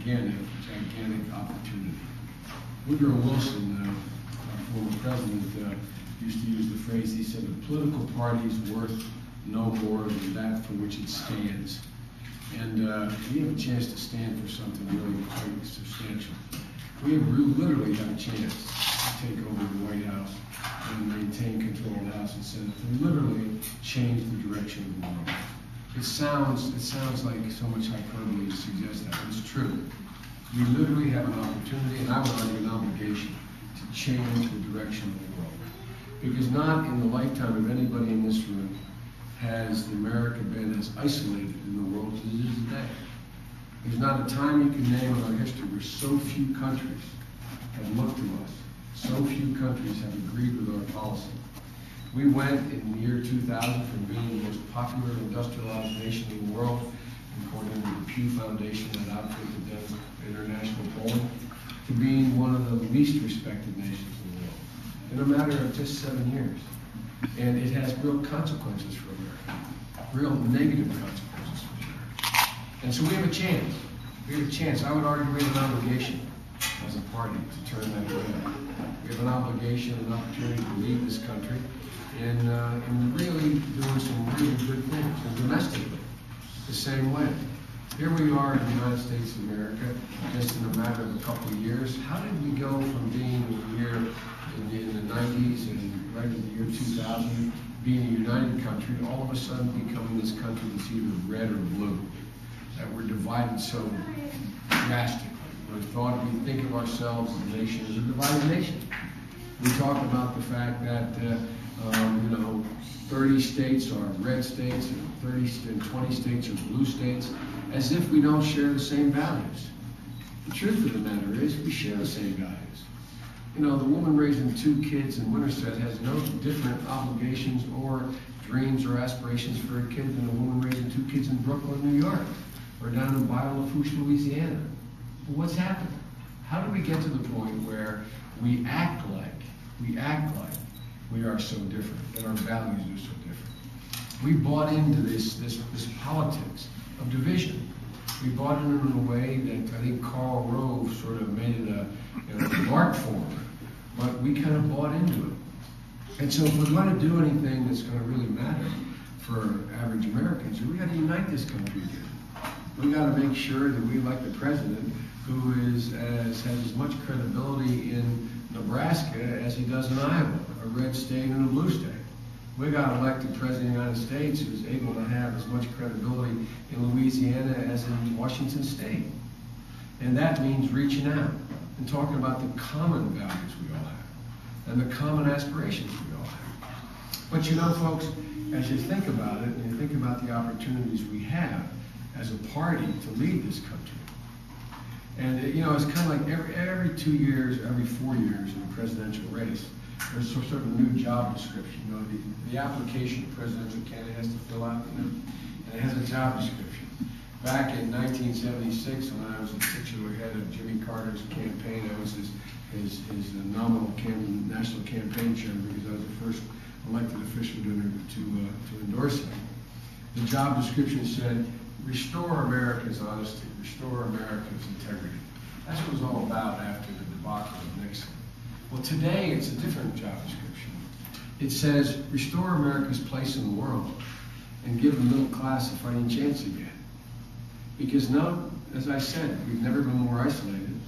gigantic opportunity. Woodrow Wilson, our former president, used to use the phrase, he said, a political party is worth no more than that for which it stands. And we have a chance to stand for something really quite substantial. We literally have a chance to take over the White House and maintain control of the House and Senate, to literally change the direction of the world. It sounds like so much hyperbole to suggest that, but it's true. We literally have an opportunity, and I would argue an obligation, to change the direction of the world. Because not in the lifetime of anybody in this room has America been as isolated in the world as it is today. There's not a time you can name in our history where so few countries have looked to us. So few countries have agreed with our policy. We went in the year 2000 from being the most popular industrialized nation in the world, according to the Pew Foundation that outfitted them international polling, to being one of the least respected nations in the world in a matter of just 7 years. And it has real consequences for America, real negative consequences for America. And so we have a chance. We have a chance. I would argue we have an obligation as a party to turn that around. We have an obligation, an opportunity to lead this country in really doing some really good things, and domestically, the same way. Here we are in the United States of America, just in a matter of a couple of years. How did we go from being here in the 90s and right in the year 2000, being a united country, to all of a sudden becoming this country that's either red or blue, that we're divided so drastically? We thought we think of ourselves as a nation as a divided nation. We talk about the fact that 30 states are red states and 20 states are blue states, as if we don't share the same values. The truth of the matter is we share the same values. You know, the woman raising 2 kids in Winterset has no different obligations or dreams or aspirations for a kid than a woman raising 2 kids in Brooklyn, New York, or down in Bayou Lafourche, Louisiana. Well, what's happened? How do we get to the point where we act like we are so different, that our values are so different? We bought into this politics of division. We bought into it in a way that I think Karl Rove sort of made it an art form, but we kind of bought into it. And so if we're going to do anything that's going to really matter for average Americans, we got to unite this country again. We got to make sure that we elect the president who has as much credibility in Nebraska as he does in Iowa, a red state and a blue state. We got to elect the president of the United States who's able to have as much credibility in Louisiana as in Washington State. And that means reaching out and talking about the common values we all have and the common aspirations we all have. But you know, folks, as you think about it, and you think about the opportunities we have as a party to lead this country, and you know, it's kind of like every 2 years, every 4 years in a presidential race, there's sort of a new job description. You know, the application a presidential candidate has to fill out, and it has a job description. Back in 1976, when I was the titular head of Jimmy Carter's campaign, I was his nominal national campaign chairman because I was the first elected official to endorse him. The job description said, restore America's honesty, restore America's integrity. That's what it was all about after the debacle of Nixon. Well, today it's a different job description. It says, restore America's place in the world and give the middle class a fighting chance again. Because now, as I said, we've never been more isolated.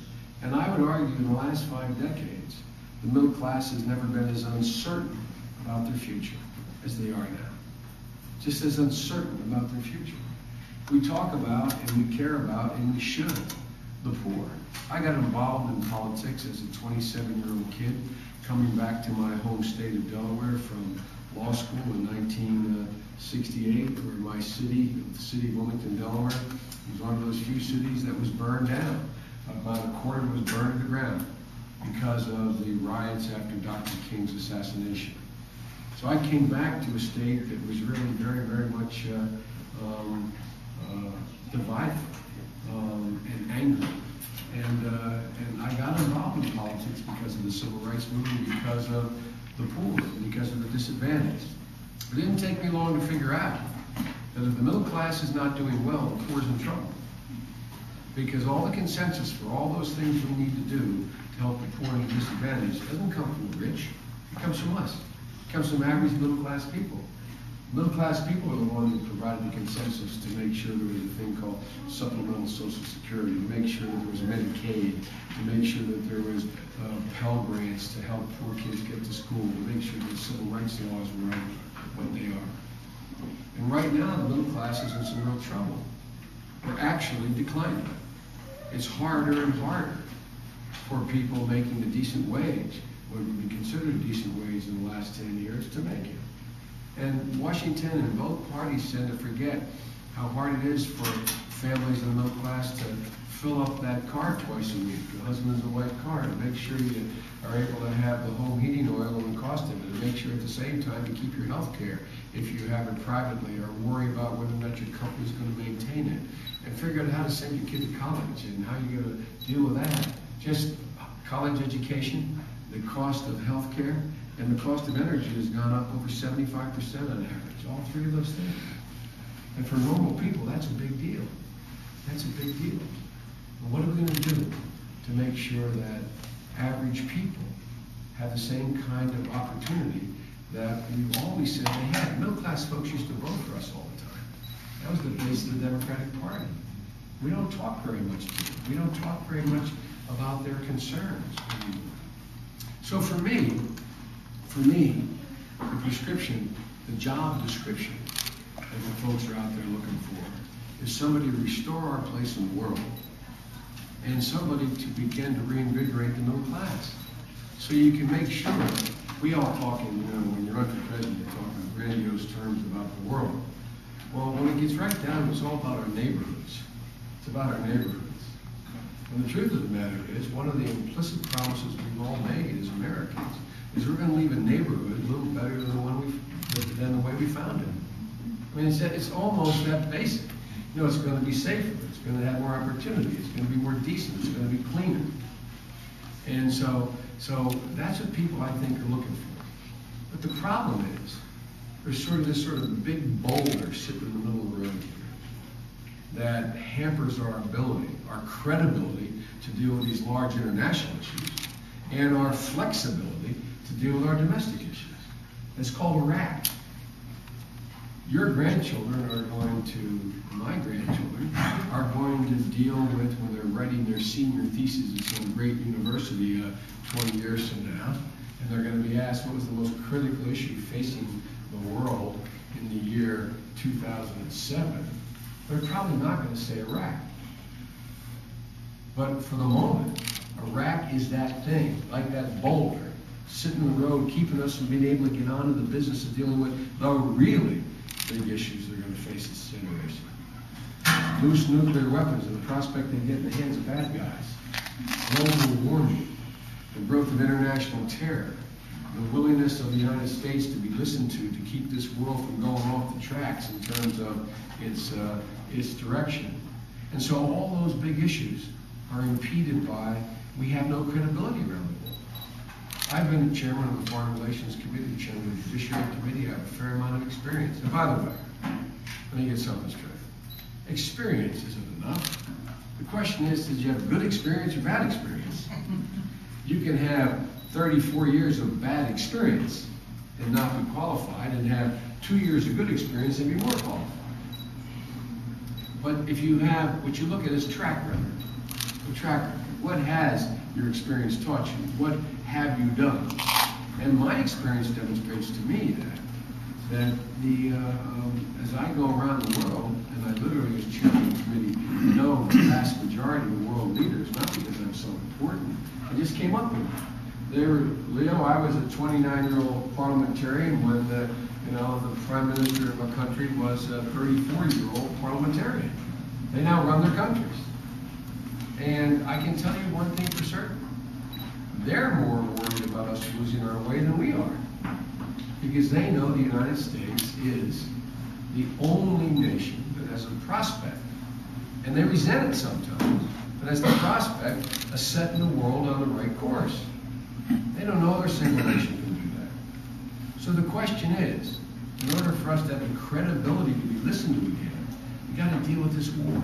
And I would argue in the last 5 decades, the middle class has never been as uncertain about their future as they are now. Just as uncertain about their future. We talk about and we care about and we should the poor. I got involved in politics as a 27-year-old kid coming back to my home state of Delaware from law school in 1968, where my city, the city of Wilmington, Delaware, was one of those few cities that was burned down. About a quarter was burned to the ground because of the riots after Dr. King's assassination. So I came back to a state that was really very, very much divided and angry. And I got involved in politics because of the civil rights movement, because of the poor, because of the disadvantaged. It didn't take me long to figure out that if the middle class is not doing well, the poor is in trouble. Because all the consensus for all those things we need to do to help the poor and the disadvantaged doesn't come from the rich. It comes from us. It comes from average middle-class people. Middle-class people are the ones who provided the consensus to make sure there was a thing called supplemental Social Security, to make sure that there was Medicaid, to make sure that there was Pell Grants to help poor kids get to school, to make sure that civil rights laws were what they are. And right now, the middle class is in some real trouble. We're actually declining. It's harder and harder for people making a decent wage, what would be considered a decent wage in the last 10 years, to make it. And Washington and both parties tend to forget how hard it is for families in the middle class to fill up that car twice a week, the husband's and wife car, to make sure you are able to have the home heating oil and the cost of it, and make sure at the same time you keep your health care if you have it privately, or worry about whether or not your company's going to maintain it, and figure out how to send your kid to college and how you're going to deal with that. Just college education, the cost of health care, and the cost of energy has gone up over 75% on average, all three of those things. And for normal people, that's a big deal. That's a big deal. And what are we going to do to make sure that average people have the same kind of opportunity that we've always said they had? Middle-class folks used to vote for us all the time. That was the base of the Democratic Party. We don't talk very much to them. We don't talk very much about their concerns anymore. So for me, the prescription, the job description that the folks are out there looking for is somebody to restore our place in the world and somebody to begin to reinvigorate the middle class. So you can make sure, we all talking, when you run for president, you're talking grandiose terms about the world. Well, when it gets right down, it's all about our neighborhoods. It's about our neighborhoods. And the truth of the matter is, one of the implicit promises we've all made as Americans is we're going to leave a neighborhood a little better than the way we found it. I mean, it's almost that basic. It's going to be safer. It's going to have more opportunity. It's going to be more decent. It's going to be cleaner. And so that's what people, I think, are looking for. But the problem is, there's this big boulder sitting in the middle of the road here that hampers our ability, our credibility to deal with these large international issues, and our flexibility to deal with our domestic issues. It's called Iraq. Your grandchildren are going to, my grandchildren, are going to deal with, when they're writing their senior thesis at some great university 20 years from now, and they're going to be asked what was the most critical issue facing the world in the year 2007. They're probably not going to say Iraq. But for the moment, Iraq is that thing, like that boulder, sitting in the road, keeping us from being able to get on to the business of dealing with the really big issues they're going to face this generation. Loose nuclear weapons and the prospect they get in the hands of bad guys. Global warming, the growth of international terror, the willingness of the United States to be listened to keep this world from going off the tracks in terms of its direction. And so all those big issues are impeded by we have no credibility around the world. I've been the chairman of the Foreign Relations Committee, chairman of the Judiciary Committee. I have a fair amount of experience. And by the way, let me get something straight. Experience isn't enough. The question is, did you have good experience or bad experience? You can have 34 years of bad experience and not be qualified, and have 2 years of good experience and be more qualified. But if you have, what you look at is track record. The track record. What has your experience taught you? What have you done? And my experience demonstrates to me that as I go around the world, and I literally, as chairman of the committee, know the vast majority of the world leaders, not because I'm so important, I just came up with them. Leo, I was a 29-year-old parliamentarian when the prime minister of a country was a 34-year-old parliamentarian. They now run their countries. And I can tell you one thing for certain. They're more worried about us losing our way than we are. Because they know the United States is the only nation that has a prospect, and they resent it sometimes, but as the prospect of setting the world on the right course. They don't know other single nation can do that. So the question is, in order for us to have the credibility to be listened to again, we got to deal with this war.